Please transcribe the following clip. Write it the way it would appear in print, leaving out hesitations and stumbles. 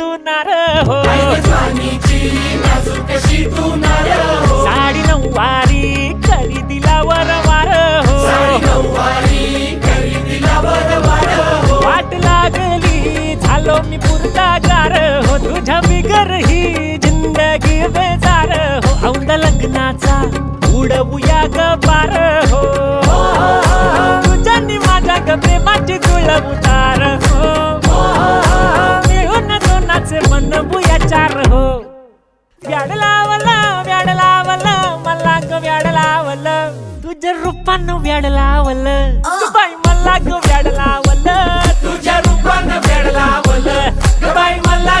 तू नार हो, साडी नऊवारी खरेदीला वरवार हो, वाट लागली झालो मी पुरतागार हो, तुझ्या बिगर ही जिंदगी बेजार हो, औंध लग्नाचा उडवूया ग पार हो, तुझ्यानी माझ्या ग प्रेमाची जुळ उतार हो, मिळून दोनाचे बनवूया चार हो. व्याड लावलं मला ग व्याड लावलं, तुझ्या रूपानं व्याड लावलं बाई मला ग व्याड लावलं, तुझ्या रूपानं व्याड लावलं बाई मला